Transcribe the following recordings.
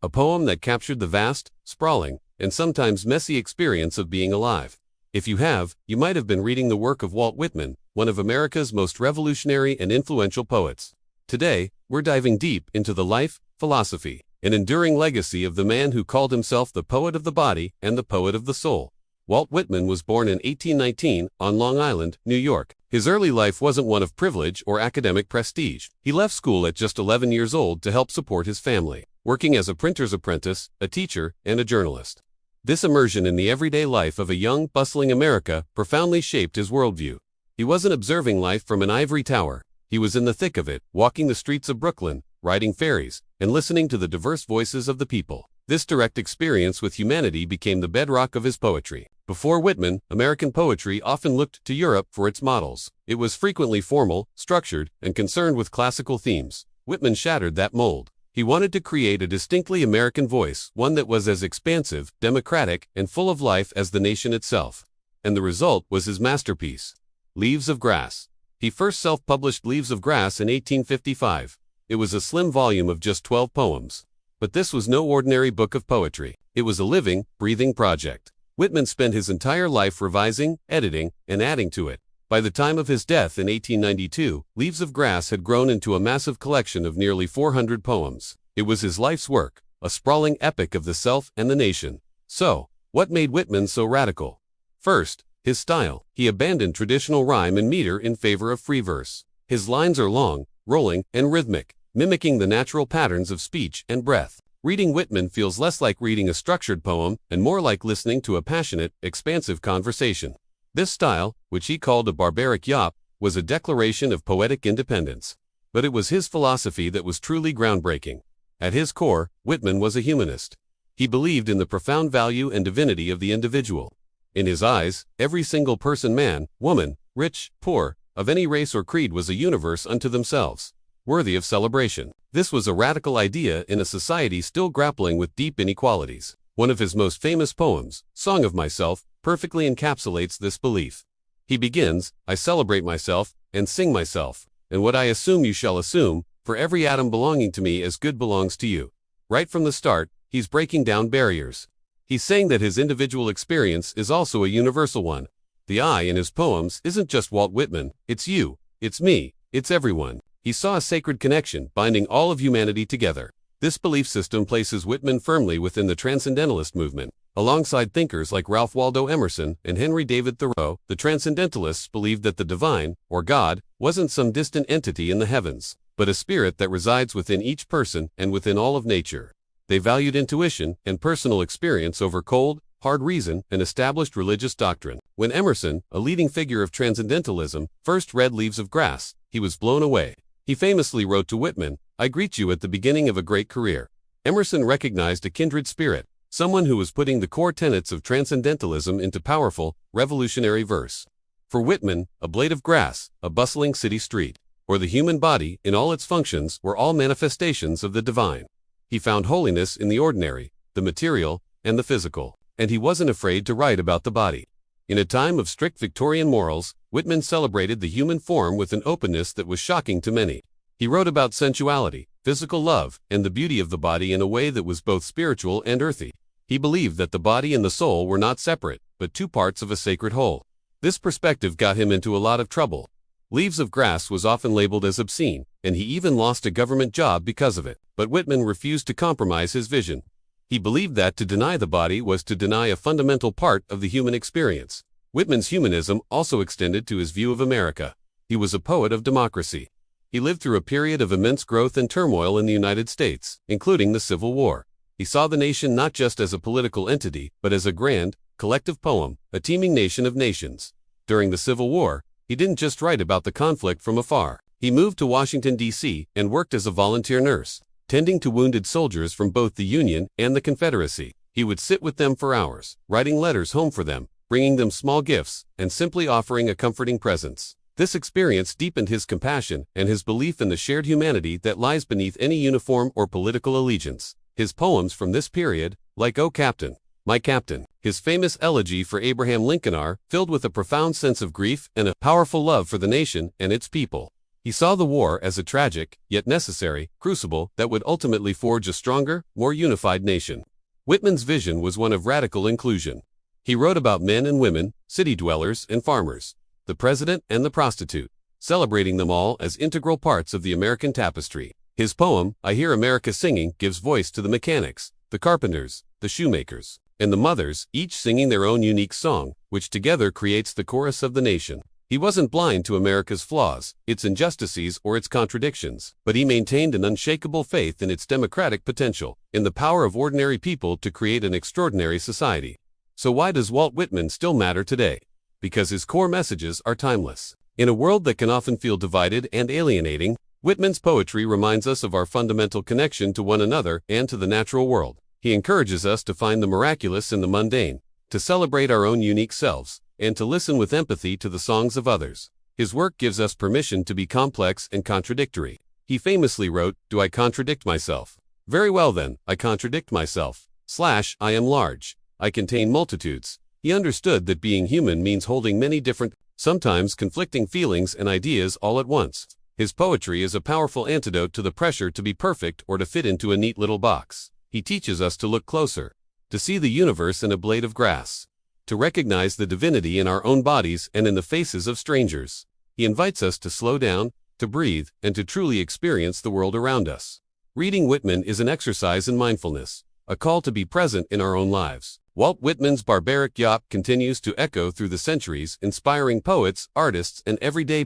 a poem that captured the vast, sprawling, and sometimes messy experience of being alive. If you have, you might have been reading the work of Walt Whitman, one of America's most revolutionary and influential poets. Today, we're diving deep into the life, philosophy, and enduring legacy of the man who called himself the poet of the body and the poet of the soul. Walt Whitman was born in 1819 on Long Island, New York. His early life wasn't one of privilege or academic prestige. He left school at just 11 years old to help support his family, working as a printer's apprentice, a teacher, and a journalist. This immersion in the everyday life of a young, bustling America profoundly shaped his worldview. He wasn't observing life from an ivory tower. He was in the thick of it, walking the streets of Brooklyn, riding ferries, and listening to the diverse voices of the people. This direct experience with humanity became the bedrock of his poetry. Before Whitman, American poetry often looked to Europe for its models. It was frequently formal, structured, and concerned with classical themes. Whitman shattered that mold. He wanted to create a distinctly American voice, one that was as expansive, democratic, and full of life as the nation itself. And the result was his masterpiece, Leaves of Grass. He first self-published Leaves of Grass in 1855. It was a slim volume of just 12 poems. But this was no ordinary book of poetry. It was a living, breathing project. Whitman spent his entire life revising, editing, and adding to it. By the time of his death in 1892, Leaves of Grass had grown into a massive collection of nearly 400 poems. It was his life's work, a sprawling epic of the self and the nation. So, what made Whitman so radical? First, his style. He abandoned traditional rhyme and meter in favor of free verse. His lines are long, rolling, and rhythmic, mimicking the natural patterns of speech and breath. Reading Whitman feels less like reading a structured poem and more like listening to a passionate, expansive conversation. This style, which he called a barbaric yop, was a declaration of poetic independence. But it was his philosophy that was truly groundbreaking. At his core, Whitman was a humanist. He believed in the profound value and divinity of the individual. In his eyes, every single person, man, woman, rich, poor, of any race or creed was a universe unto themselves, worthy of celebration. This was a radical idea in a society still grappling with deep inequalities. One of his most famous poems, Song of Myself, perfectly encapsulates this belief. He begins, I celebrate myself, and sing myself, and what I assume you shall assume, for every atom belonging to me as good belongs to you. Right from the start, he's breaking down barriers. He's saying that his individual experience is also a universal one. The I in his poems isn't just Walt Whitman, it's you, it's me, it's everyone. He saw a sacred connection binding all of humanity together. This belief system places Whitman firmly within the Transcendentalist movement. Alongside thinkers like Ralph Waldo Emerson and Henry David Thoreau, the Transcendentalists believed that the divine, or God, wasn't some distant entity in the heavens, but a spirit that resides within each person and within all of nature. They valued intuition and personal experience over cold, hard reason and established religious doctrine. When Emerson, a leading figure of Transcendentalism, first read Leaves of Grass, he was blown away. He famously wrote to Whitman, I greet you at the beginning of a great career. Emerson recognized a kindred spirit, someone who was putting the core tenets of Transcendentalism into powerful, revolutionary verse. For Whitman, a blade of grass, a bustling city street, or the human body in all its functions were all manifestations of the divine. He found holiness in the ordinary, the material, and the physical, and he wasn't afraid to write about the body. In a time of strict Victorian morals, Whitman celebrated the human form with an openness that was shocking to many. He wrote about sensuality, physical love, and the beauty of the body in a way that was both spiritual and earthy. He believed that the body and the soul were not separate, but two parts of a sacred whole. This perspective got him into a lot of trouble. Leaves of Grass was often labeled as obscene, and he even lost a government job because of it. But Whitman refused to compromise his vision. He believed that to deny the body was to deny a fundamental part of the human experience. Whitman's humanism also extended to his view of America. He was a poet of democracy. He lived through a period of immense growth and turmoil in the United States, including the Civil War. He saw the nation not just as a political entity, but as a grand, collective poem, a teeming nation of nations. During the Civil War, he didn't just write about the conflict from afar. He moved to Washington, D.C., and worked as a volunteer nurse, tending to wounded soldiers from both the Union and the Confederacy. He would sit with them for hours, writing letters home for them, bringing them small gifts, and simply offering a comforting presence. This experience deepened his compassion and his belief in the shared humanity that lies beneath any uniform or political allegiance. His poems from this period, like O Captain, My Captain, his famous elegy for Abraham Lincoln, are filled with a profound sense of grief and a powerful love for the nation and its people. He saw the war as a tragic, yet necessary, crucible that would ultimately forge a stronger, more unified nation. Whitman's vision was one of radical inclusion. He wrote about men and women, city dwellers and farmers, the president and the prostitute, celebrating them all as integral parts of the American tapestry. His poem, I Hear America Singing, gives voice to the mechanics, the carpenters, the shoemakers, and the mothers, each singing their own unique song, which together creates the chorus of the nation. He wasn't blind to America's flaws, its injustices, or its contradictions, but he maintained an unshakable faith in its democratic potential, in the power of ordinary people to create an extraordinary society. So why does Walt Whitman still matter today? Because his core messages are timeless. In a world that can often feel divided and alienating, Whitman's poetry reminds us of our fundamental connection to one another and to the natural world. He encourages us to find the miraculous in the mundane, to celebrate our own unique selves, and to listen with empathy to the songs of others. His work gives us permission to be complex and contradictory. He famously wrote, "Do I contradict myself? Very well then, I contradict myself. I am large. I contain multitudes." He understood that being human means holding many different, sometimes conflicting feelings and ideas all at once. His poetry is a powerful antidote to the pressure to be perfect or to fit into a neat little box. He teaches us to look closer, to see the universe in a blade of grass, to recognize the divinity in our own bodies and in the faces of strangers. He invites us to slow down, to breathe, and to truly experience the world around us. Reading Whitman is an exercise in mindfulness, a call to be present in our own lives. Walt Whitman's barbaric yop continues to echo through the centuries, inspiring poets, artists, and everyday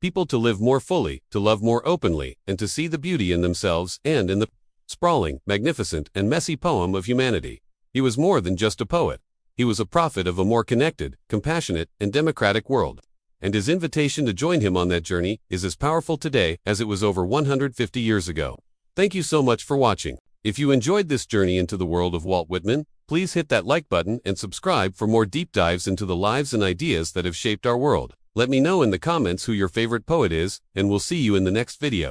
people to live more fully, to love more openly, and to see the beauty in themselves and in the sprawling, magnificent, and messy poem of humanity. He was more than just a poet. He was a prophet of a more connected, compassionate, and democratic world. And his invitation to join him on that journey is as powerful today as it was over 150 years ago. Thank you so much for watching. If you enjoyed this journey into the world of Walt Whitman, please hit that like button and subscribe for more deep dives into the lives and ideas that have shaped our world. Let me know in the comments who your favorite poet is, and we'll see you in the next video.